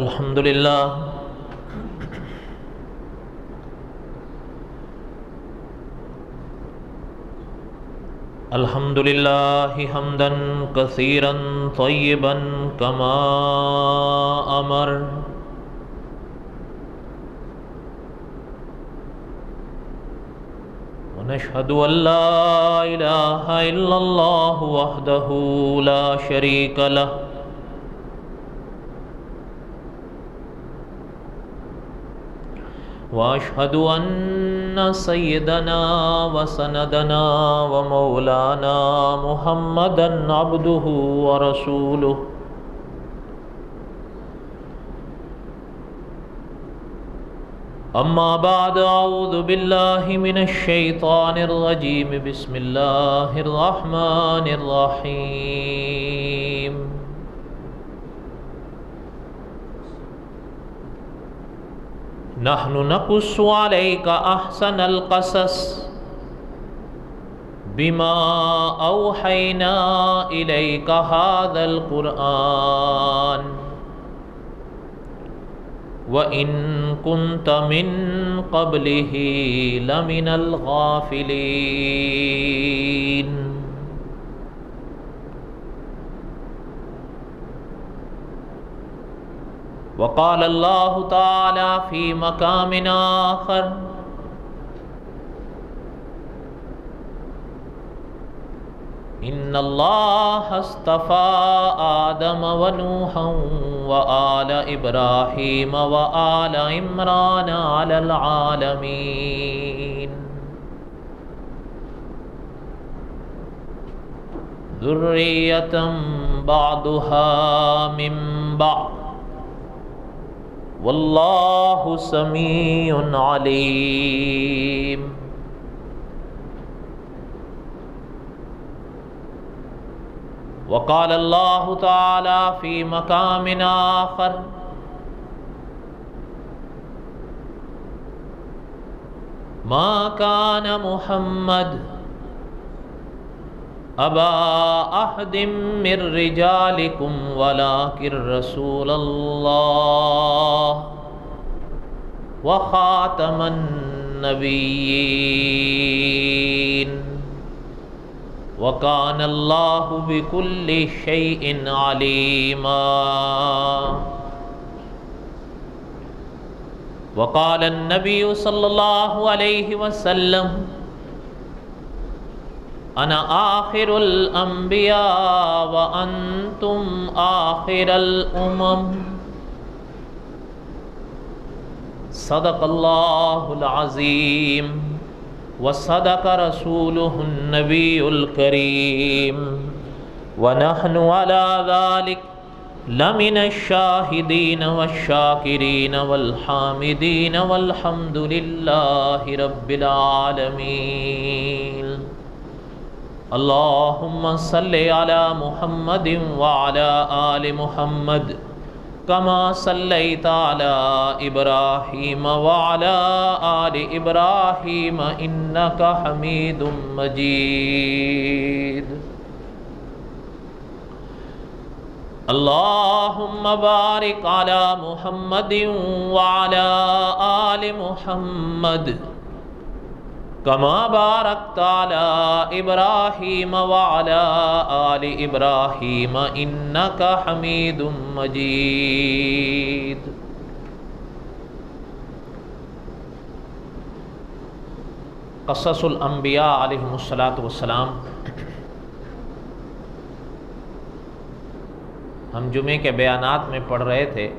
الحمد للہ الحمد للہ حمدا کثیرا طیبا کما امر ونشهد ان لا الہ الا اللہ وحدہ لا شریک لہ واشهد ان سیدنا وسندنا ومولانا محمدا عبده ورسوله اما بعد اعوذ باللہ من الشیطان الرجیم بسم اللہ الرحمن الرحیم نحن نقص عليك احسن القصص بما اوحينا اليك هذا القرآن وان كنت من قبله لمن الغافلين وقال اللہ تعالی فی مقام آخر ان اللہ اصطفى آدم ونوحا وآل ابراہیم وآل عمران علی العالمین ذریۃ بعضها من بعض واللہ سمیع علیم وقال اللہ تعالی فی مقام آخر ما کان محمد ابا احد من رجالکم ولکن رسول اللہ وخاتم النبیین وکان اللہ بکل شیء علیما وقال النبی صلی اللہ علیہ وسلم انا آخر الانبیاء وانتم آخر الامم صدق اللہ العظیم وصدق رسولہ النبی الکریم ونحن علی ذلک لمن الشاہدین والشاکرین والحامدین والحمد للہ رب العالمین اللہم صلی علی محمد وعلی آل محمد کما صلیت علی ابراہیم وعلی آل ابراہیم انک حمید مجید اللہم بارک علی محمد وعلی آل محمد کما بارکت علی ابراہیم وعلی آل ابراہیم انک حمید مجید قصص الانبیاء علیہم السلام ہم جمعے کے بیانات میں پڑھ رہے تھے۔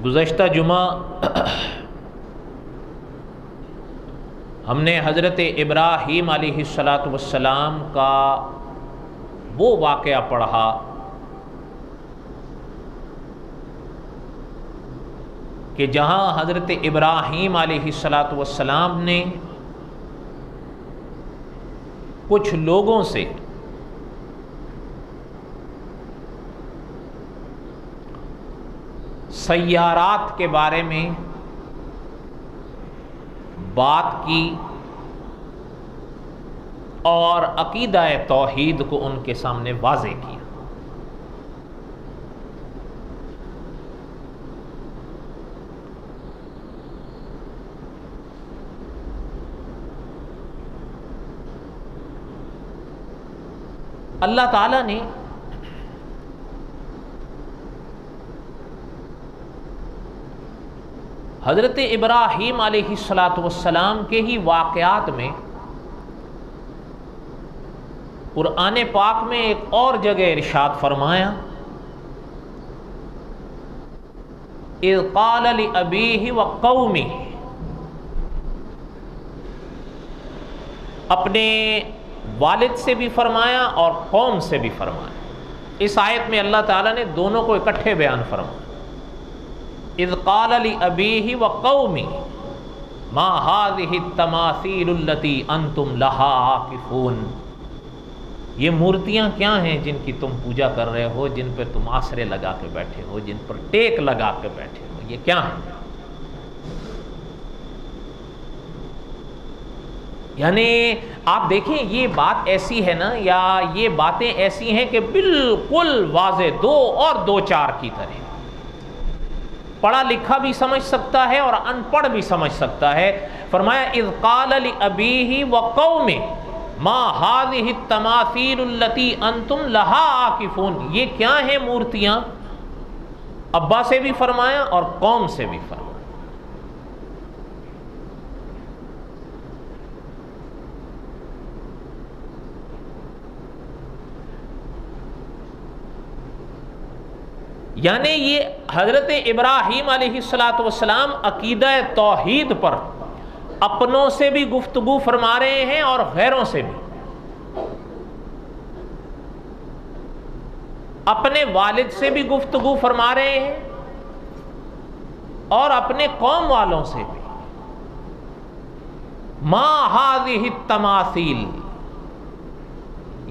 گزشتہ جمعہ ہم نے حضرت ابراہیم علیہ السلام کا وہ واقعہ پڑھا کہ جہاں حضرت ابراہیم علیہ السلام نے کچھ لوگوں سے سیارات کے بارے میں بات کی اور عقیدہ توحید کو ان کے سامنے واضح کیا۔ اللہ تعالیٰ نے حضرت ابراہیم علیہ السلام کے ہی واقعات میں قرآن پاک میں ایک اور جگہ ارشاد فرمایا، اذ قال لأبیہ وقومہ، اپنے والد سے بھی فرمایا اور قوم سے بھی فرمایا۔ اس آیت میں اللہ تعالیٰ نے دونوں کو اکٹھے بیان فرمایا، اذ قال لأبیہ وقومہ ما هذه التماثیل التي انتم لها عاکفون، یہ مورتیاں کیا ہیں جن کی تم پوجا کر رہے ہو، جن پر تم آسرے لگا کے بیٹھے ہو، جن پر ٹیک لگا کے بیٹھے ہو، یہ کیا ہیں؟ یعنی آپ دیکھیں یہ بات ایسی ہے نا، یا یہ باتیں ایسی ہیں کہ بالکل واضح دو اور دو چار کی طرح، پڑھا لکھا بھی سمجھ سکتا ہے اور ان پڑھ بھی سمجھ سکتا ہے۔ فرمایا اذ قال لأبیہ وقومہ ما هذه التماثیل التي انتم لها عاکفون، یہ کیا ہیں مورتیاں؟ ابا سے بھی فرمایا اور قوم سے بھی فرمایا۔ یعنی یہ حضرت ابراہیم علیہ السلام عقیدہ توحید پر اپنوں سے بھی گفتگو فرما رہے ہیں اور غیروں سے بھی، اپنے والد سے بھی گفتگو فرما رہے ہیں اور اپنے قوم والوں سے بھی۔ ما هذه التماثیل،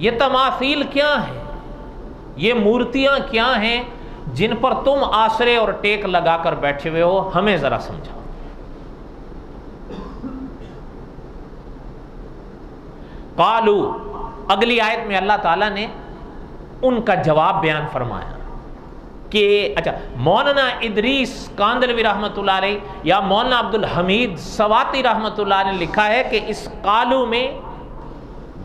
یہ تماثیل کیا ہیں، یہ مورتیاں کیا ہیں جن پر تم آسرے اور ٹیک لگا کر بیٹھے ہوئے ہو، ہمیں ذرا سمجھاؤ۔ قالو، اگلی آیت میں اللہ تعالیٰ نے ان کا جواب بیان فرمایا کہ اچھا، مولانا ادریس کاندلوی رحمۃ اللہ علیہ یا مولانا عبد الحمید سواتی رحمۃ اللہ علیہ نے لکھا ہے کہ اس قالو میں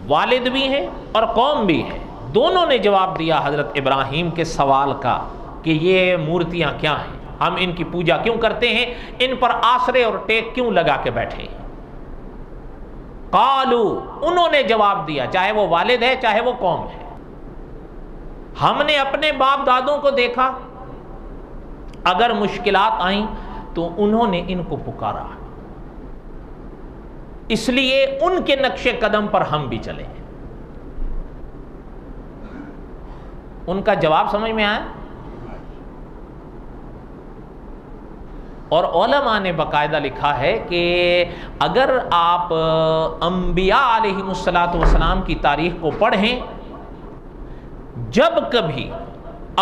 والد بھی ہیں اور قوم بھی ہیں، دونوں نے جواب دیا حضرت ابراہیم کے سوال کا کہ یہ مورتیاں کیا ہیں، ہم ان کی پوجا کیوں کرتے ہیں، ان پر آسرے اور ٹیک کیوں لگا کے بیٹھے ہیں۔ قالو، انہوں نے جواب دیا، چاہے وہ والد ہے چاہے وہ قوم ہے، ہم نے اپنے باپ دادوں کو دیکھا، اگر مشکلات آئیں تو انہوں نے ان کو پکارا، اس لیے ان کے نقش قدم پر ہم بھی چلے ہیں۔ ان کا جواب سمجھ میں آیا؟ اور علماء نے باقاعدہ لکھا ہے کہ اگر آپ انبیاء علیہ السلام کی تاریخ کو پڑھیں، جب کبھی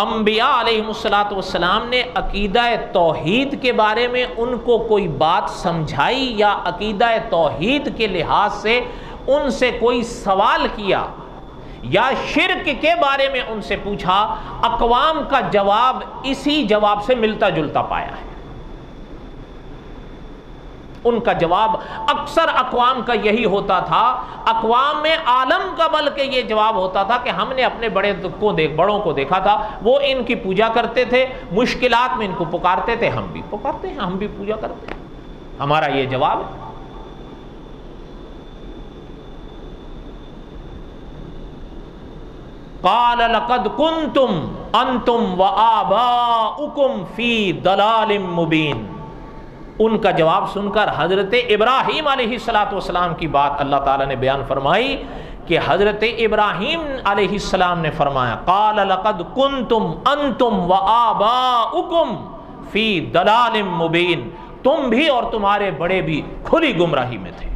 انبیاء علیہ السلام نے عقیدہ توحید کے بارے میں ان کو کوئی بات سمجھائی یا عقیدہ توحید کے لحاظ سے ان سے کوئی سوال کیا یا شرک کے بارے میں ان سے پوچھا، اقوام کا جواب اسی جواب سے ملتا جلتا پایا ہے۔ ان کا جواب اکثر اقوام کا یہی ہوتا تھا، اقوام میں عالم کا بلکہ یہ جواب ہوتا تھا کہ ہم نے اپنے بڑوں کو دیکھا تھا، وہ ان کی پوجا کرتے تھے، مشکلات میں ان کو پکارتے تھے، ہم بھی پکارتے ہیں، ہم بھی پوجا کرتے ہیں، ہمارا یہ جواب ہے۔ قال لقد كنتم انتم وآباؤكم في ضلال مبين، ان کا جواب سن کر حضرت ابراہیم علیہ السلام کی بات اللہ تعالیٰ نے بیان فرمائی کہ حضرت ابراہیم علیہ السلام نے فرمایا، قال لقد كنتم انتم وآباؤكم في ضلال مبين، تم بھی اور تمہارے بڑے بھی کھلی گمراہی میں تھے۔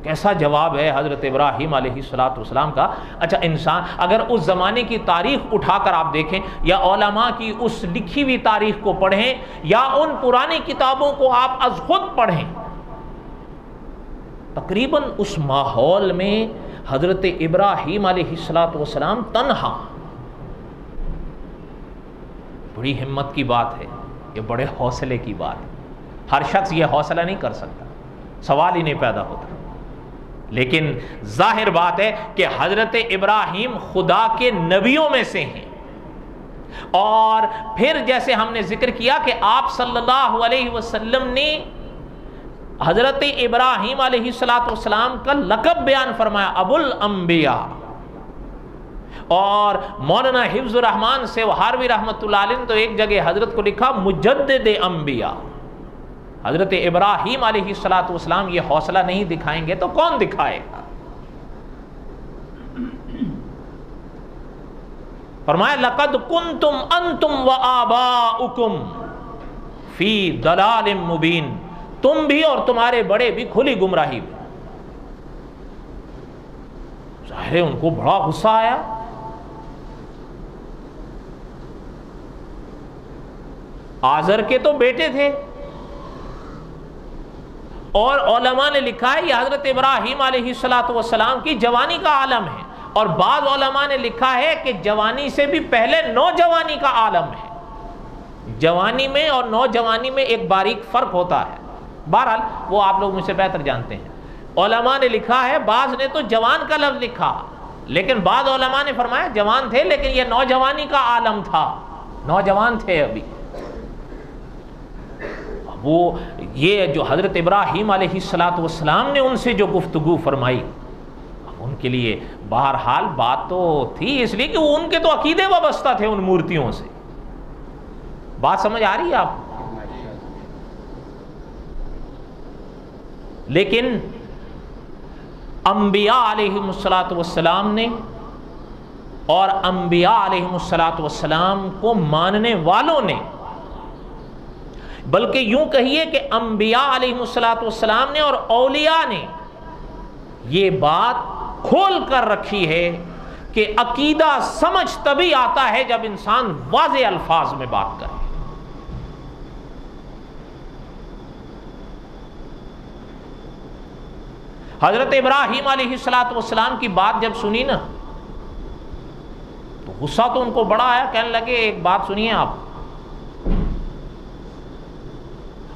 کیسا جواب ہے حضرت ابراہیم علیہ السلام کا۔ اچھا، انسان اگر اس زمانے کی تاریخ اٹھا کر آپ دیکھیں یا علماء کی اس لکھی ہوئی تاریخ کو پڑھیں یا ان پرانی کتابوں کو آپ از خود پڑھیں، تقریباً اس ماحول میں حضرت ابراہیم علیہ السلام تنہا. بڑی ہمت کی بات ہے، یہ بڑے حوصلے کی بات ہے. ہر شخص یہ حوصلہ نہیں کر سکتا، سوال ہی نہیں پیدا ہوتا. لیکن ظاہر بات ہے کہ حضرت ابراہیم خدا کے نبیوں میں سے ہیں. اور پھر جیسے ہم نے ذکر کیا کہ آپ صلی اللہ علیہ وسلم نے حضرت ابراہیم علیہ السلام کا لقب بیان فرمایا، ابو الانبیاء. اور مولانا حفظ الرحمان سیوہاروی رحمۃ اللہ علیہ نے تو ایک جگہ حضرت کو لکھا مجدد انبیاء. حضرت ابراہیم علیہ السلام یہ حوصلہ نہیں دکھائیں گے تو کون دکھائے گا؟ فرمایا لقد کنتم انتم وآباؤکم فی ضلال مبین، تم بھی اور تمہارے بڑے بھی کھلی گمراہی میں. ظاہر ہے ان کو بڑا غصہ آیا. آزر کے تو بیٹے تھے، اور علماء نے لکھا ہے یہ حضرت ابراہیم علیہ السلام کی جوانی کا عالم ہے. اور بعض علماء نے لکھا ہے کہ جوانی سے بھی پہلے نوجوانی کا عالم ہے. جوانی میں اور نوجوانی میں ایک باریک فرق ہوتا ہے. بہرحال وہ آپ لوگ مجھ سے بہتر جانتے ہیں. علماء نے لکھا ہے، بعض نے تو جوان کا لفظ لکھا، لیکن بعض علماء نے فرمایا جوان تھے لیکن یہ نوجوانی کا عالم تھا، نوجوان تھے ابھی. وہ یہ جو حضرت ابراہیم علیہ السلام نے ان سے جو گفتگو فرمائی، ان کے لیے بہرحال بات تو تھی، اس لیے کہ وہ ان کے تو عقیدے وابستہ تھے ان مورتیوں سے. بات سمجھ آ رہی ہے آپ؟ لیکن انبیاء علیہ السلام نے اور انبیاء علیہ السلام کو ماننے والوں نے، بلکہ یوں کہیے کہ انبیاء علیہ السلام نے اور اولیاء نے یہ بات کھول کر رکھی ہے کہ عقیدہ سمجھ تبھی آتا ہے جب انسان واضح الفاظ میں بات کرے. حضرت ابراہیم علیہ السلام کی بات جب سنی نا تو غصہ تو ان کو بڑا آیا. کہنے لگے ایک بات سنیے،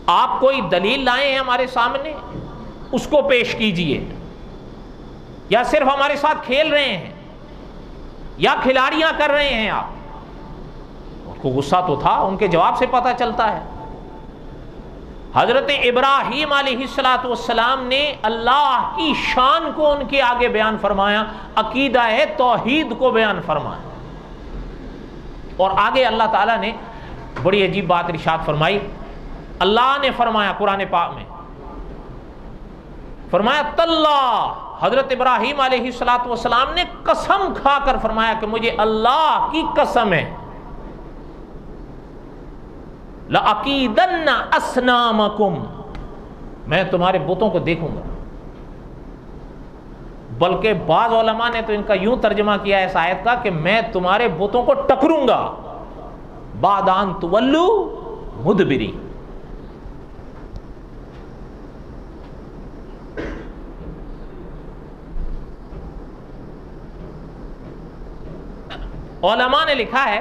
آپ کوئی دلیل لائے ہیں ہمارے سامنے، اس کو پیش کیجئے، یا صرف ہمارے ساتھ کھیل رہے ہیں یا کھلاڑیاں کر رہے ہیں آپ؟ ان کو غصہ تو تھا، ان کے جواب سے پتہ چلتا ہے. حضرت ابراہیم علیہ السلام نے اللہ کی شان کو ان کے آگے بیان فرمایا، عقیدہ توحید کو بیان فرمایا. اور آگے اللہ تعالیٰ نے بڑی عجیب بات ارشاد فرمائی. اللہ نے فرمایا قرآن پاک میں، فرمایا تاللہ، حضرت ابراہیم علیہ السلام نے قسم کھا کر فرمایا کہ مجھے اللہ کی قسم ہے، لَأَقِيدَنَّ أَصْنَامَكُمْ، میں تمہارے بتوں کو دیکھوں گا. بلکہ بعض علماء نے تو ان کا یوں ترجمہ کیا ہے اس آیت کا کہ میں تمہارے بتوں کو ٹکروں گا بعد ان تولوا مدبرین. علماء نے لکھا ہے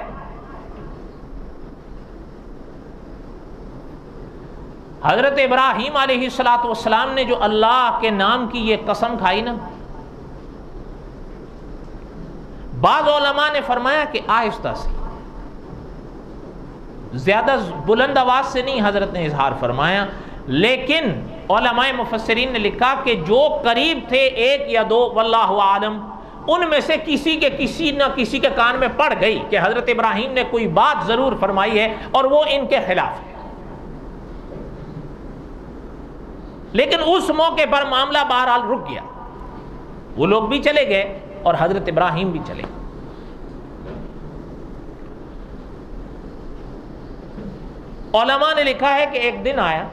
حضرت ابراہیم علیہ السلام نے جو اللہ کے نام کی یہ قسم کھائی نا، بعض علماء نے فرمایا کہ آہستہ سے، زیادہ بلند آواز سے نہیں حضرت نے اظہار فرمایا، لیکن علماء مفسرین نے لکھا کہ جو قریب تھے ایک یا دو واللہ عالم، ان میں سے کسی نہ کسی کے کان میں پڑ گئی کہ حضرت ابراہیم نے کوئی بات ضرور فرمائی ہے اور وہ ان کے خلاف ہے. لیکن اس موقع پر معاملہ بہرحال رک گیا، وہ لوگ بھی چلے گئے اور حضرت ابراہیم بھی چلے گئے. علماء نے لکھا ہے کہ ایک دن آیا،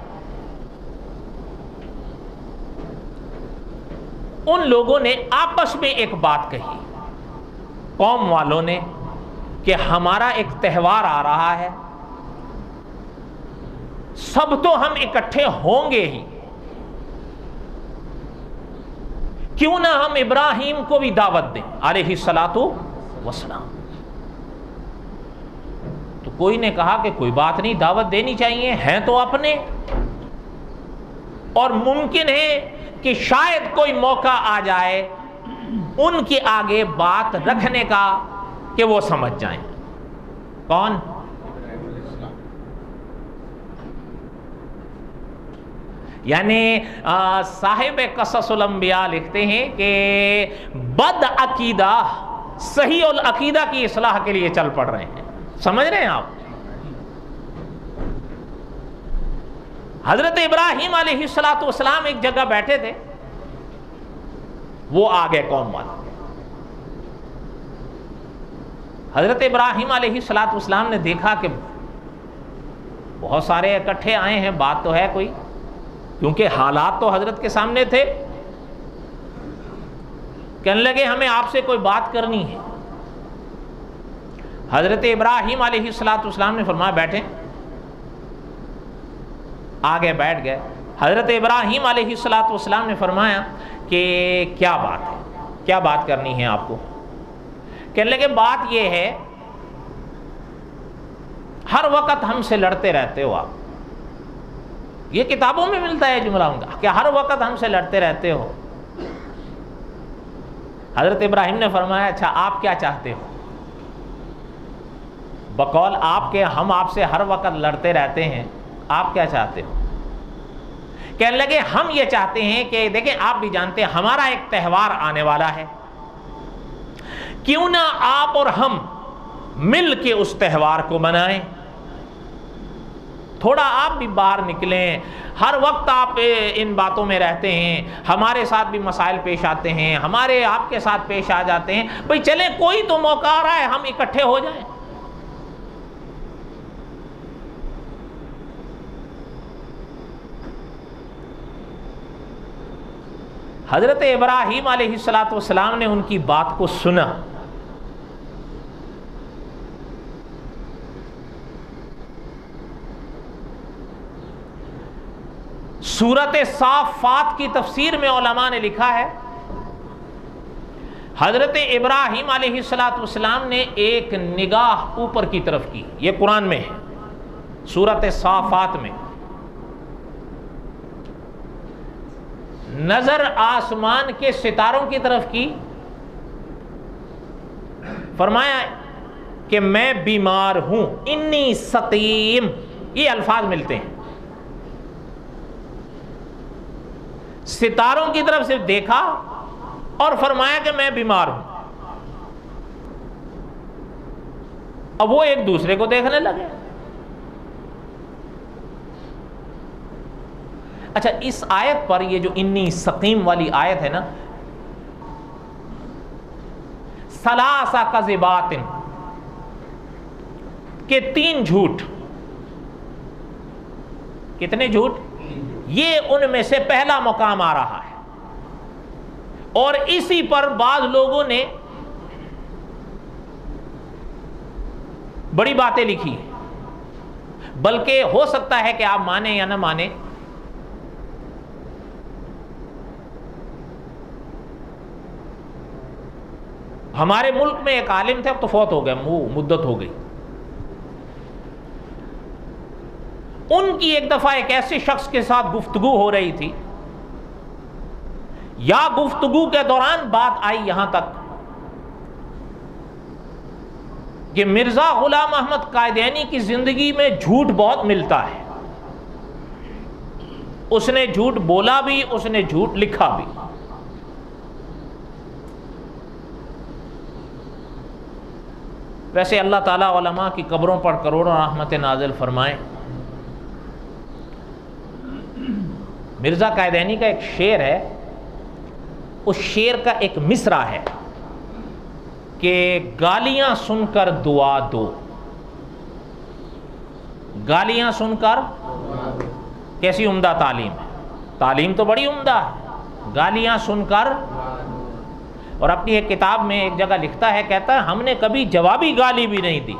ان لوگوں نے آپس میں ایک بات کہی، قوم والوں نے، کہ ہمارا ایک تہوار آ رہا ہے، سب تو ہم اکٹھے ہوں گے ہی، کیوں نہ ہم ابراہیم کو بھی دعوت دیں علیہ الصلاۃ والسلام. تو کوئی نے کہا کہ کوئی بات نہیں، دعوت دینی چاہیے، ہیں تو اپنے، اور ممکن ہے کہ شاید کوئی موقع آ جائے ان کے آگے بات رکھنے کا کہ وہ سمجھ جائیں. کون؟ یعنی صاحب قصص الانبیاء لکھتے ہیں کہ بد عقیدہ صحیح العقیدہ کی اصلاح کے لیے چل پڑ رہے ہیں. سمجھ رہے ہیں آپ؟ حضرت ابراہیم علیہ الصلوۃ والسلام ایک جگہ بیٹھے تھے، وہ آ گئے قوم والے. حضرت ابراہیم علیہ الصلوۃ والسلام نے دیکھا کہ بہت سارے اکٹھے آئے ہیں، بات تو ہے کوئی، کیونکہ حالات تو حضرت کے سامنے تھے. کہنے لگے ہمیں آپ سے کوئی بات کرنی ہے. حضرت ابراہیم علیہ الصلوۃ والسلام نے فرمایا بیٹھیں. آگے بیٹھ گئے. حضرت ابراہیم علیہ الصلوۃ والسلام نے فرمایا کہ کیا بات ہے، کیا بات کرنی ہے آپ کو؟ کہنے لگے بات یہ ہے، ہر وقت ہم سے لڑتے رہتے ہو آپ. یہ کتابوں میں ملتا ہے جملہ ان کا کہ ہر وقت ہم سے لڑتے رہتے ہو. حضرت ابراہیم نے فرمایا اچھا آپ کیا چاہتے ہو؟ بقول آپ کے ہم آپ سے ہر وقت لڑتے رہتے ہیں، آپ کیا چاہتے ہو؟ کہنے لگے ہم یہ چاہتے ہیں کہ دیکھیں آپ بھی جانتے ہیں ہمارا ایک تہوار آنے والا ہے، کیوں نہ آپ اور ہم مل کے اس تہوار کو منائیں. تھوڑا آپ بھی باہر نکلیں، ہر وقت آپ ان باتوں میں رہتے ہیں، ہمارے ساتھ بھی مسائل پیش آتے ہیں، ہمارے آپ کے ساتھ پیش آ جاتے ہیں، بھئی چلیں کوئی تو موقع آ رہا ہے ہم اکٹھے ہو جائیں. حضرت ابراہیم علیہ الصلوۃ والسلام نے ان کی بات کو سنا. سورۃ صافات کی تفسیر میں علماء نے لکھا ہے حضرت ابراہیم علیہ الصلوۃ والسلام نے ایک نگاہ اوپر کی طرف کی. یہ قرآن میں ہے، سورۃ صافات میں. نظر آسمان کے ستاروں کی طرف کی، فرمایا کہ میں بیمار ہوں، انی سقیم، یہ الفاظ ملتے ہیں. ستاروں کی طرف سے دیکھا اور فرمایا کہ میں بیمار ہوں. اب وہ ایک دوسرے کو دیکھنے لگے. اچھا اس آیت پر یہ جو انی سقیم والی آیت ہے نا، ثلاث کذبات، کہ 3 جھوٹ. کتنے جھوٹ؟ یہ ان میں سے پہلا مقام آ رہا ہے. اور اسی پر بعض لوگوں نے بڑی باتیں لکھی ہیں، بلکہ ہو سکتا ہے کہ آپ مانیں یا نہ مانیں، ہمارے ملک میں ایک عالم تھے، اب تو فوت ہو گئے، مدت ہو گئی. ان کی ایک دفعہ ایک ایسے شخص کے ساتھ گفتگو ہو رہی تھی، یا گفتگو کے دوران بات آئی یہاں تک کہ مرزا غلام احمد قائدینی کی زندگی میں جھوٹ بہت ملتا ہے. اس نے جھوٹ بولا بھی، اس نے جھوٹ لکھا بھی. ویسے اللہ تعالیٰ علماء کی قبروں پر کروڑوں رحمت نازل فرمائیں. مرزا قائدینی کا ایک شعر ہے، اس شعر کا ایک مصرع ہے کہ گالیاں سن کر دعا دو. گالیاں سن کر، کیسی عمدہ تعلیم ہے، تعلیم تو بڑی عمدہ ہے. گالیاں سن کر، اور اپنی ایک کتاب میں ایک جگہ لکھتا ہے، کہتا ہے ہم نے کبھی جوابی گالی بھی نہیں دی.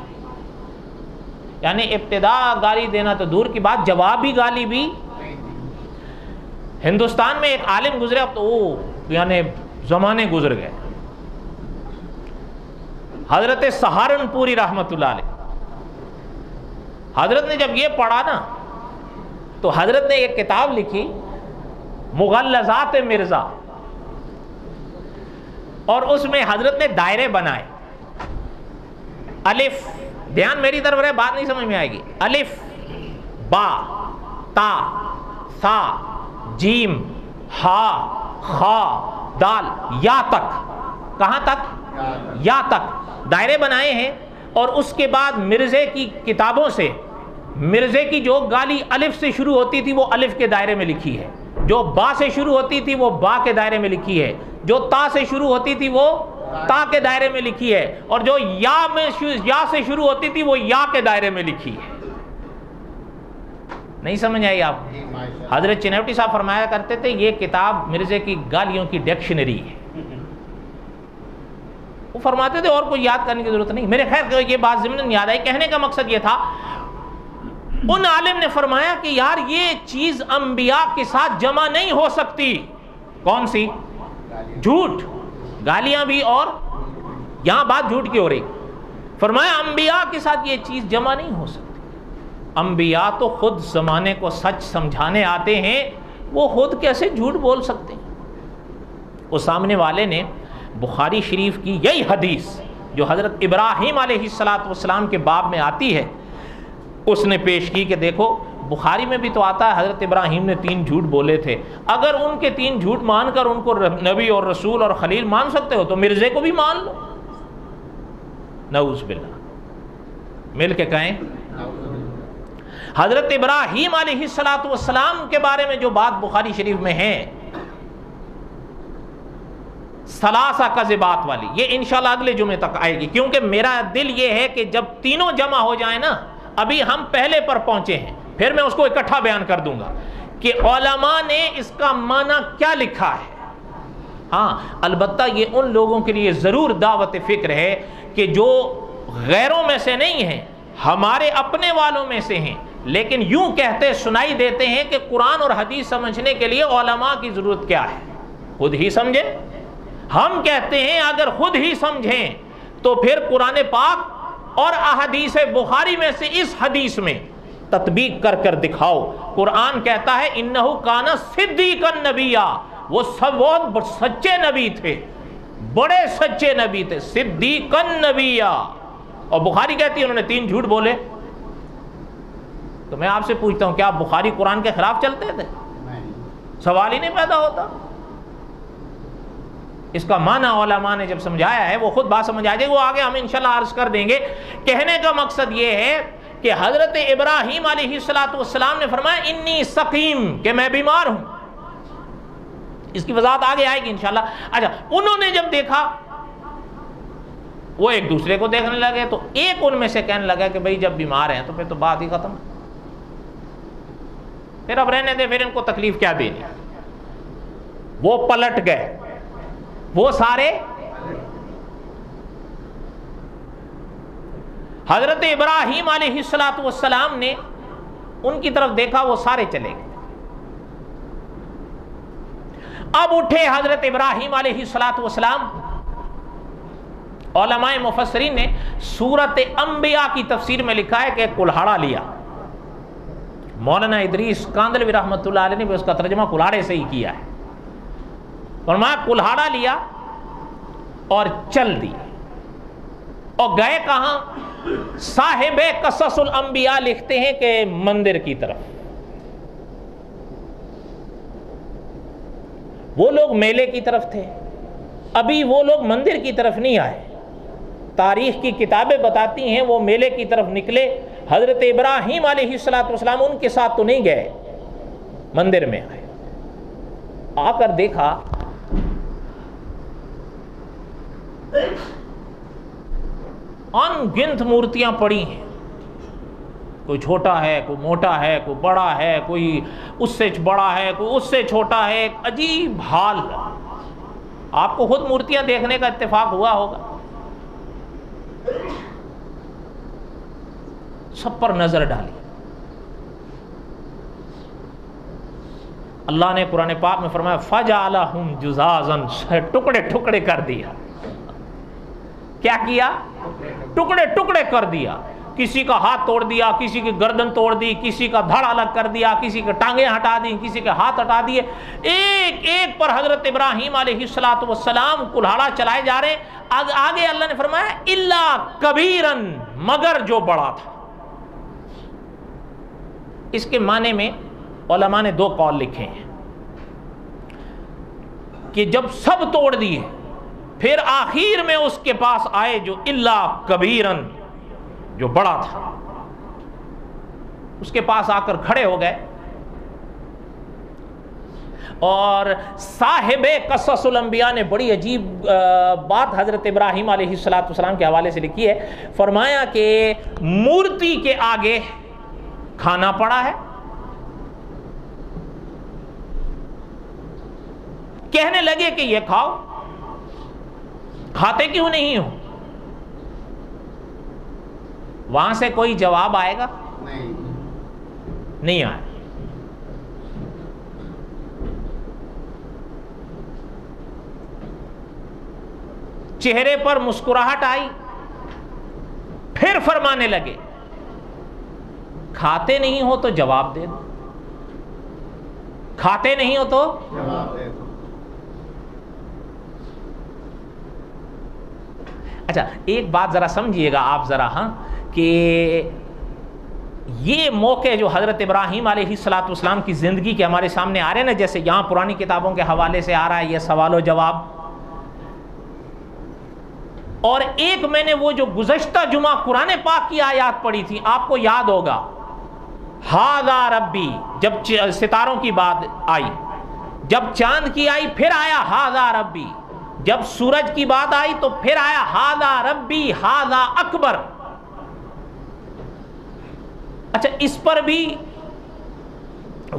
یعنی ابتدا گالی دینا تو دور کی بات، جوابی گالی بھی. ہندوستان میں ایک عالم گزرے، اب تو یعنی زمانے گزر گئے. حضرت سہارنپوری رحمت اللہ علیہ، حضرت نے جب یہ پڑھا نا تو حضرت نے ایک کتاب لکھی مغلظات مرزا، اور اس میں حضرت نے دائرے بنائے. الف، دھیان میری طرف رہے، بات نہیں سمجھ میں آئے گی. الف، با، تا، ثا، جیم، ہا، خا، دال، یا تک. کہاں تک؟ یا تک دائرے بنائے ہیں. اور اس کے بعد مرزے کی کتابوں سے، مرزے کی جو گالی الف سے شروع ہوتی تھی وہ الف کے دائرے میں لکھی ہے، جو با سے شروع ہوتی تھی وہ با کے دائرے میں لکھی ہے، جو تا سے شروع ہوتی تھی وہ تا کے دائرے میں لکھی ہے، اور جو یا سے شروع ہوتی تھی وہ یا کے دائرے میں لکھی ہے. نہیں سمجھ آئی آپ؟ حضرت چنیوٹی صاحب فرمایا کرتے تھے یہ کتاب مرزے کی گالیوں کی ڈکشنری ہے. وہ فرماتے تھے اور کوئی یاد کرنے کی ضرورت نہیں. میرے خیر یہ بات ضمن یاد آئی. کہنے کا مقصد یہ تھا، ان عالم نے فرمایا کہ یار یہ چیز انبیاء کے ساتھ جمع نہیں ہو سکتی. کون سی؟ جھوٹ، گالیاں بھی، اور یہاں بات جھوٹ کی ہو رہی. فرمایا انبیاء کے ساتھ یہ چیز جمع نہیں ہو سکتی. انبیاء تو خود زمانے کو سچ سمجھانے آتے ہیں، وہ خود کیسے جھوٹ بول سکتے ہیں؟ اس سامنے والے نے بخاری شریف کی یہی حدیث جو حضرت ابراہیم علیہ السلام کے باب میں آتی ہے اس نے پیش کی کہ دیکھو بخاری میں بھی تو آتا ہے حضرت ابراہیم نے 3 جھوٹ بولے تھے. اگر ان کے 3 جھوٹ مان کر ان کو نبی اور رسول اور خلیل مان سکتے ہو تو مرزے کو بھی مان لو. نعوذ باللہ. مل کے کہیں حضرت ابراہیم علیہ السلام کے بارے میں جو بات بخاری شریف میں ہے ثلاثہ کذبات والی، یہ انشاءاللہ اگلے جمعے تک آئے گی، کیونکہ میرا دل یہ ہے کہ جب تینوں جمع ہو جائیں نا، ابھی ہم پہلے پر پہنچے ہیں، پھر میں اس کو اکٹھا بیان کر دوں گا کہ علماء نے اس کا معنی کیا لکھا ہے. ہاں البتہ یہ ان لوگوں کے لیے ضرور دعوت فکر ہے کہ جو غیروں میں سے نہیں ہیں، ہمارے اپنے والوں میں سے ہیں، لیکن یوں کہتے سنائی دیتے ہیں کہ قرآن اور حدیث سمجھنے کے لیے علماء کی ضرورت کیا ہے، خود ہی سمجھیں. ہم کہتے ہیں اگر خود ہی سمجھیں تو پھر قرآن پاک اور احادیث بخاری میں سے اس حدیث میں تطبیق کر کر دکھاؤ. قرآن کہتا ہے انہ کان صدیقا نبیا، وہ سب بہت سچے نبی تھے، بڑے سچے نبی تھے، صدیقا نبیا. اور بخاری کہتی ہے انہوں نے 3 جھوٹ بولے. تو میں آپ سے پوچھتا ہوں کیا بخاری قرآن کے خلاف چلتے تھے؟ سوال ہی نہیں پیدا ہوتا. اس کا معنی علماء نے جب سمجھایا ہے وہ خود بات سمجھ آ جائے گی، وہ آگے ہم انشاءاللہ عرض کر دیں گے. کہنے کا مقصد یہ ہے کہ حضرت ابراہیم علیہ السلام نے فرمایا انی سقیم، کہ میں بیمار ہوں. اس کی وضاحت آگے آئے گی انشاءاللہ. اچھا، انہوں نے جب دیکھا وہ ایک دوسرے کو دیکھنے لگے تو ایک ان میں سے کہنے لگا کہ بھئی جب بیمار ہیں تو پھر تو بات ہی ختم، پھر اب رہنے دے، پھر ان کو تکلیف کیا دینی. وہ پلٹ گئے، وہ سارے حضرت ابراہیم علیہ السلام نے ان کی طرف دیکھا، وہ سارے چلے گئے. اب اٹھے حضرت ابراہیم علیہ السلام. علماء مفسرین نے سورت انبیاء کی تفسیر میں لکھا ہے کہ کلہاڑا لیا. مولانا ادریس کاندلوی رحمۃ اللہ علیہ نے بھی اس کا ترجمہ کلہاڑے سے ہی کیا ہے. فرمایا کلہاڑا لیا اور چل دی، اور گئے کہاں؟ صاحب قصص الانبیاء لکھتے ہیں کہ مندر کی طرف. وہ لوگ میلے کی طرف تھے، ابھی وہ لوگ مندر کی طرف نہیں آئے. تاریخ کی کتابیں بتاتی ہیں وہ میلے کی طرف نکلے. حضرت ابراہیم علیہ السلام ان کے ساتھ تو نہیں گئے، مندر میں آئے. آ کر دیکھا ان گنت مورتیاں پڑی ہیں، کوئی چھوٹا ہے، کوئی موٹا ہے، کوئی بڑا ہے، کوئی اس سے بڑا ہے، کوئی اس سے چھوٹا ہے. ایک عجیب حال. آپ کو خود مورتیاں دیکھنے کا اتفاق ہوا ہوگا. سب پر نظر ڈالی. اللہ نے قرآن پاک میں فرمایا فَجَعَلَهُمْ جُزَازًا، ٹکڑے ٹکڑے کر دیا۔ کیا کیا؟ ٹکڑے ٹکڑے کر دیا۔ کسی کا ہاتھ توڑ دیا، کسی کی گردن توڑ دی، کسی کا دھڑ الگ کر دیا، کسی کے ٹانگیں ہٹا دی، کسی کے ہاتھ ہٹا دیے۔ ایک ایک پر حضرت ابراہیم علیہ السلام کلہاڑا چلائے جا رہے ہیں۔ آگے اللہ نے فرمایا الا کبیرن، مگر جو بڑا تھا۔ اس کے معنی میں علماء نے دو قول لکھے ہیں کہ جب سب توڑ دیے پھر آخر میں اس کے پاس آئے جو الا کبیرن، جو بڑا تھا، اس کے پاس آ کر کھڑے ہو گئے۔ اور صاحب قصص الانبیاء نے بڑی عجیب بات حضرت ابراہیم علیہ السلام کے حوالے سے لکھی ہے۔ فرمایا کہ مورتی کے آگے کھانا پڑا ہے، کہنے لگے کہ یہ کھاؤ، کھاتے کیوں نہیں ہو؟ وہاں سے کوئی جواب آئے گا؟ نہیں آئے۔ چہرے پر مسکراہٹ آئی، پھر فرمانے لگے کھاتے نہیں ہو تو جواب دے دو، کھاتے نہیں ہو تو جواب دے دو۔ اچھا ایک بات ذرا سمجھیے گا آپ ذرا، ہاں، کہ یہ موقع جو حضرت ابراہیم علیہ السلام کی زندگی کے ہمارے سامنے آ رہے ہیں نا، جیسے یہاں پرانی کتابوں کے حوالے سے آ رہا ہے یہ سوال و جواب، اور ایک میں نے وہ جو گزشتہ جمعہ قرآن پاک کی آیات پڑھی تھی، آپ کو یاد ہوگا، ھذا ربی، جب ستاروں کی بات آئی، جب چاند کی آئی پھر آیا ھذا ربی، جب سورج کی بات آئی تو پھر آیا ھذا ربی ھذا اکبر۔ اچھا اس پر بھی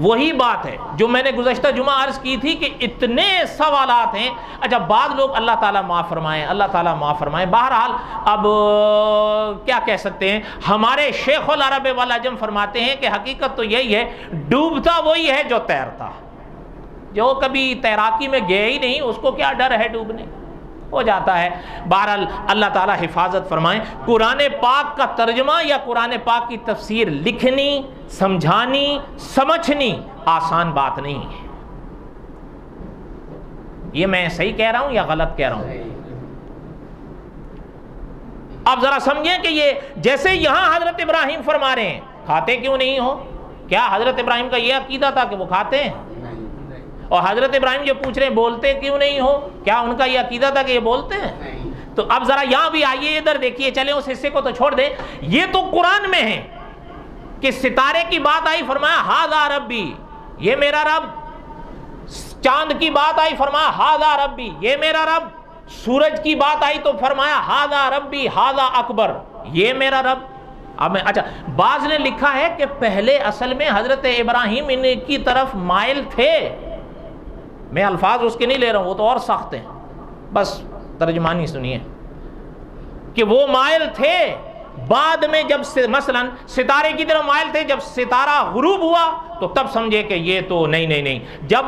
وہی بات ہے جو میں نے گزشتہ جمعہ عرض کی تھی کہ اتنے سوالات ہیں۔ اچھا بعض لوگ اللہ تعالیٰ معاف فرمائیں، اللہ تعالیٰ معاف فرمائیں، بہرحال اب کیا کہہ سکتے ہیں، ہمارے شیخ العرب والعجم فرماتے ہیں کہ حقیقت تو یہی ہے، ڈوبتا وہی ہے جو تیرتا، جو کبھی تیراکی میں گئے ہی نہیں اس کو کیا ڈر ہے ڈوبنے، ہو جاتا ہے۔ بہرحال اللہ تعالیٰ حفاظت فرمائیں۔ قرآن پاک کا ترجمہ یا قرآن پاک کی تفسیر لکھنی، سمجھانی، سمجھنی آسان بات نہیں ہے۔ یہ میں صحیح کہہ رہا ہوں یا غلط کہہ رہا ہوں؟ اب ذرا سمجھیں کہ یہ جیسے یہاں حضرت ابراہیم فرما رہے ہیں کھاتے کیوں نہیں ہو، کیا حضرت ابراہیم کا یہ عقیدہ تھا کہ وہ کھاتے ہیں؟ اور حضرت ابراہیم جو پوچھ رہے ہیں بولتے کیوں نہیں ہو، کیا ان کا یہ عقیدہ تھا کہ یہ بولتے ہیں؟ تو اب ذرا یہاں بھی آئیے، ادھر دیکھیے، چلیں اس حصے کو تو چھوڑ دیں، یہ تو قرآن میں ہے کہ ستارے کی بات آئی فرمایا ھذا ربی، یہ میرا رب، چاند کی بات آئی فرمایا ھذا ربی، یہ میرا رب، سورج کی بات آئی تو فرمایا ھذا ربی ھذا اکبر، یہ میرا رب۔ اب اچھا بعض نے لکھا ہے کہ پہلے اصل میں حضرت ابراہیم ان کی طرف مائل تھے، میں الفاظ اس کے نہیں لے رہا ہوں، وہ تو اور سخت ہیں، بس ترجمانی سنیے، کہ وہ مائل تھے، بعد میں جب مثلا ستارے کی طرف مائل تھے، جب ستارہ غروب ہوا تو تب سمجھے کہ یہ تو نہیں، جب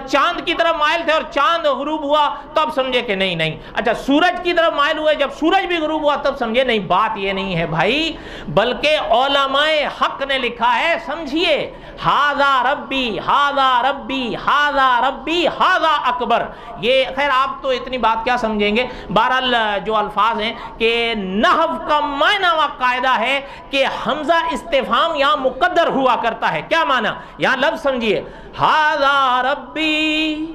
چاند کی طرف مائل تھے اور چاند غروب ہوا تب سمجھے کہ نہیں، اچھا سورج کی طرف مائل ہوئے جب سورج بھی غروب ہوا تب سمجھے نہیں، بات یہ نہیں ہے بھائی، بلکہ علماء حق نے لکھا ہے، سمجھیے، ھذا ربی ھذا ربی ھذا ربی ھذا اکبر۔ یہ خیر آپ تو اتنی بات کیا سمجھیں گے، بہرحال جو الفاظ ہیں کہ نحو کا معنی و قاعدہ ہے کہ حمزہ استفہام یہاں مقدر ہوا کرتا ہے۔ کیا معنی؟ یہاں لفظ سمجھیے، ھذا ربی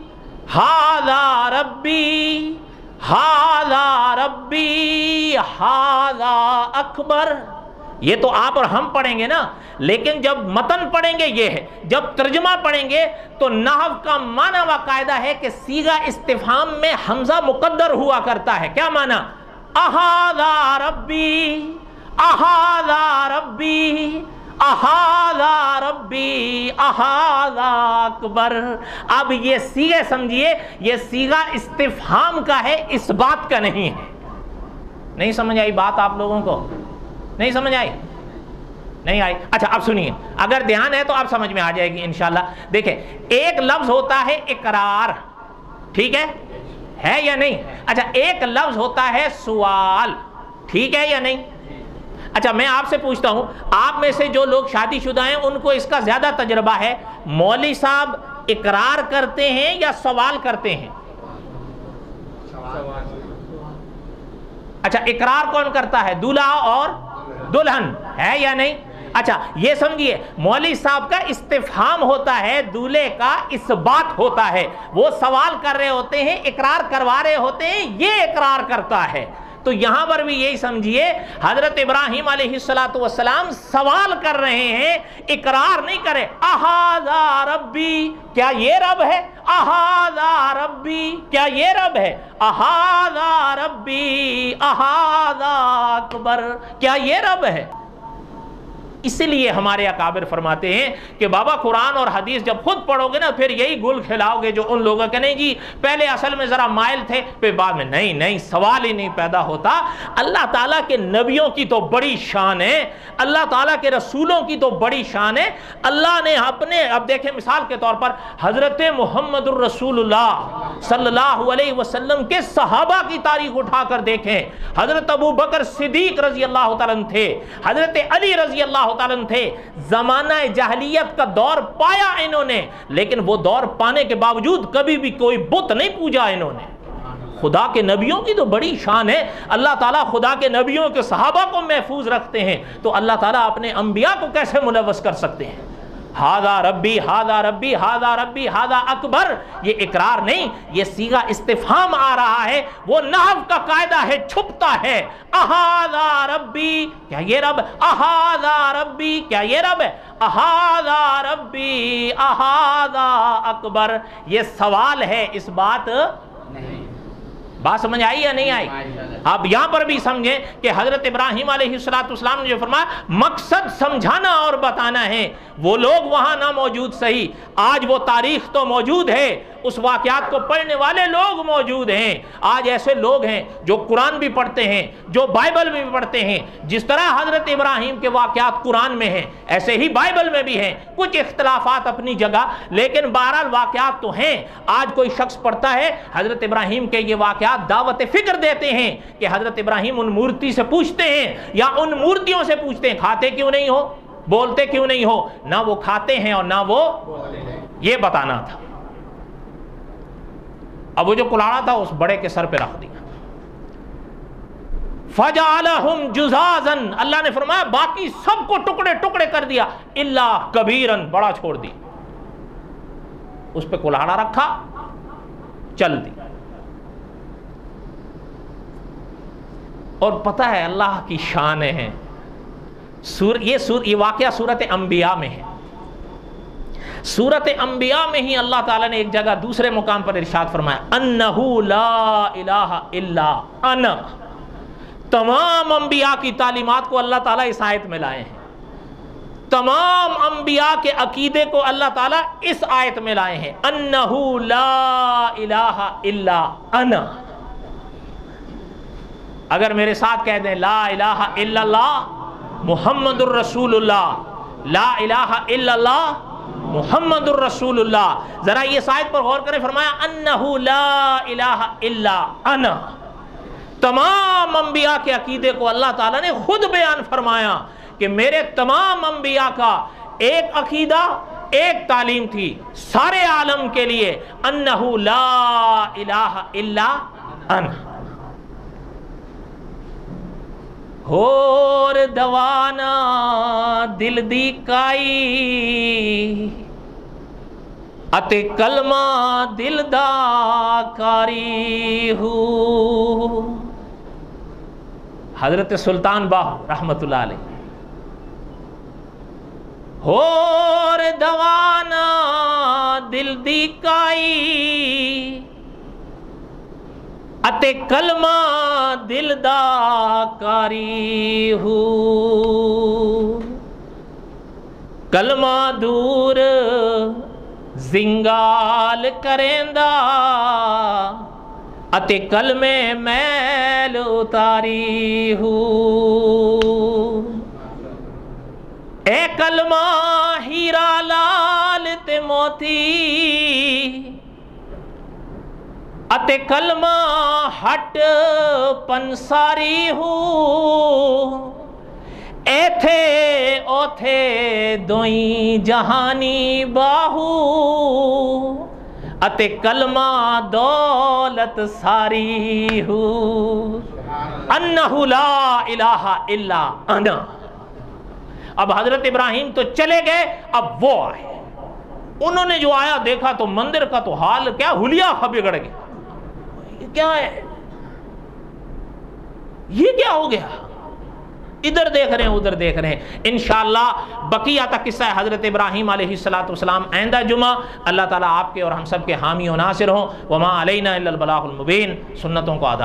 ھذا ربی ھذا ربی ھذا اکبر، یہ تو آپ اور ہم پڑھیں گے نا، لیکن جب متن پڑھیں گے یہ ہے، جب ترجمہ پڑھیں گے تو نحو کا معنی و قاعدہ ہے کہ صیغہ استفہام میں حمزہ مقدر ہوا کرتا ہے۔ کیا معنی؟ اھذا ربی اھذا ربی اھذا ربی اھذا اکبر۔ اب یہ صیغہ سمجھیے، یہ صیغہ استفہام کا ہے، اس بات کا نہیں ہے۔ نہیں سمجھ آئی بات آپ لوگوں کو؟ نہیں سمجھ آئی؟ نہیں آئی؟ اچھا اب سنیے، اگر دھیان ہے تو اب سمجھ میں آ جائے گی انشاءاللہ۔ دیکھیں ایک لفظ ہوتا ہے اقرار، ٹھیک ہے یا نہیں؟ اچھا ایک لفظ ہوتا ہے سوال، ٹھیک ہے یا نہیں؟ اچھا میں آپ سے پوچھتا ہوں، آپ میں سے جو لوگ شادی شدہ ہیں ان کو اس کا زیادہ تجربہ ہے، مولوی صاحب اقرار کرتے ہیں یا سوال کرتے ہیں؟ اچھا اقرار کون کرتا ہے؟ دولہا اور دلہن، ہے یا نہیں؟ اچھا یہ سمجھیے، مولوی صاحب کا استفہام ہوتا ہے، دولہے کا اثبات ہوتا ہے، وہ سوال کر رہے ہوتے ہیں، اقرار کروا رہے ہوتے ہیں، یہ اقرار کرتا ہے۔ تو یہاں پر بھی یہی سمجھیے، حضرت ابراہیم علیہ السلام سوال کر رہے ہیں، اقرار نہیں کرے۔ اہذا ربی، کیا یہ رب ہے؟ اہذا ربی، کیا یہ رب ہے؟ اہذا ربی، اہذا اکبر، کیا یہ رب ہے؟ اسی لیے ہمارے اکابر فرماتے ہیں کہ بابا قرآن اور حدیث جب خود پڑھو گے نا پھر یہی گل کھلاؤ گے جو ان لوگوں کے، نہیں جی پہلے اصل میں ذرا مائل تھے پھر بعد میں، نہیں سوال ہی نہیں پیدا ہوتا۔ اللہ تعالیٰ کے نبیوں کی تو بڑی شان ہے، اللہ تعالیٰ کے رسولوں کی تو بڑی شان ہے۔ اللہ نے اپنے، اب دیکھیں مثال کے طور پر حضرت محمد الرسول اللہ صلی اللہ علیہ وسلم کے صحابہ کی تاریخ اٹھا کر دیکھیں، حضرت ابو بکر صدیق رضی اللہ تعالیٰ عنہ تھے، حضرت علی رضی اللہ تعالیٰ تھے، زمانہ جاہلیت کا دور پایا انہوں نے، لیکن وہ دور پانے کے باوجود کبھی بھی کوئی بت نہیں پوجا انہوں نے۔ خدا کے نبیوں کی تو بڑی شان ہے، اللہ تعالیٰ خدا کے نبیوں کے صحابہ کو محفوظ رکھتے ہیں، تو اللہ تعالیٰ اپنے انبیاء کو کیسے ملوث کر سکتے ہیں؟ ہاذا ربی، ہاذا ربی، ہاذا ربی، ہاذا اکبر، یہ اقرار نہیں، یہ صیغہ استفہام آ رہا ہے، وہ نحو کا قاعدہ ہے، چھپتا ہے۔ اہذا ربی، کیا یہ رب؟ اہذا ربی، کیا یہ رب ہے؟ اہذا ربی، اہذا اکبر، یہ سوال ہے، اس بات نہیں۔ بات سمجھ آئی یا نہیں آئی؟ آپ یہاں پر بھی سمجھیں کہ حضرت ابراہیم علیہ السلام نے جو فرمایا مقصد سمجھانا اور بتانا ہے، وہ لوگ وہاں نہ موجود صحیح، آج وہ تاریخ تو موجود ہے، اس واقعات کو پڑھنے والے لوگ موجود ہیں۔ آج ایسے لوگ ہیں جو قرآن بھی پڑھتے ہیں، جو بائبل میں بھی پڑھتے ہیں، جس طرح حضرت ابراہیم کے واقعات قرآن میں ہیں ایسے ہی بائبل میں بھی ہیں، کچھ اختلافات اپنی جگہ، لیکن بہرحال واقعات تو ہیں۔ آج کوئی شخص پڑھتا ہے حضرت ابراہیم کے یہ واقعات، دعوت فکر دیتے ہیں کہ حضرت ابراہیم ان مورتی سے پوچھتے ہیں یا ان مورتیوں سے پوچھتے ہیں کھاتے کیوں نہیں ہو، بولتے کیوں نہیں ہو؟ نہ وہ کھاتے ہیں اور نہ وہ یہ بتانا تھا۔ اب وہ جو کلاڑا تھا اس بڑے کے سر پہ رکھ دیا، فَجَعَلَهُمْ جُزَازًا، اللہ نے فرمایا باقی سب کو ٹکڑے ٹکڑے کر دیا، اِلَّا كَبِيرًا، بڑا چھوڑ دی، اس پہ کلاڑا رکھا، چل دی۔ اور پتہ ہے اللہ کی شان ہے، یہ واقعہ سورۃ انبیاء میں ہے۔ سورۃ انبیاء میں ہی اللہ تعالیٰ نے ایک جگہ دوسرے مقام پر ارشاد فرمایا انہ لا الہ الا انا۔ تمام انبیاء کی تعلیمات کو اللہ تعالیٰ اس آیت میں لائے ہیں، تمام انبیاء کے عقیدے کو اللہ تعالیٰ اس آیت میں لائے ہیں، انہ لا الہ الا انا۔ اگر میرے ساتھ کہہ دیں لا الہ الا اللہ محمد الرسول اللہ، لا الہ الا اللہ محمد الرسول اللہ، ذرا یہ آیت پر غور کریں، فرمایا انہ لا الہ الا انا۔ تمام انبیاء کے عقیدے کو اللہ تعالیٰ نے خود بیان فرمایا کہ میرے تمام انبیاء کا ایک عقیدہ، ایک تعلیم تھی سارے عالم کے لیے، انہ لا الہ الا انا۔ ہور دوانا دل دی کائی اتے کلمہ دل دا کاری ہو۔ حضرت سلطان باہو رحمت اللہ علیہ، ہور دوانا دل دی کائی اتے کلمہ دل دا کاری ہو، کلمہ دور زنگال کریندا اتے کلمے میل اتاری ہو۔ کلمہ ہیرا لال تے موتی اتے کلمہ ہٹ پنساری ہو ایتھے اوتھے دوئیں جہانی باہو اتے کلمہ دولت ساری ہو انہو لا الہ الا انا۔ اب حضرت ابراہیم تو چلے گئے، اب وہ آئے، انہوں نے جو آیا دیکھا تو مندر کا تو حال کیا حلیہ بگڑ گیا، یہ کیا ہے، یہ کیا ہو گیا، ادھر دیکھ رہے ہیں ادھر دیکھ رہے ہیں۔ انشاءاللہ بقیہ تک قصہ حضرت ابراہیم علیہ السلام آئندہ جمعہ۔ اللہ تعالیٰ آپ کے اور ہم سب کے حامی و ناصر ہوں۔ وما علینا الا البلاغ المبین۔ سنتوں کو ادا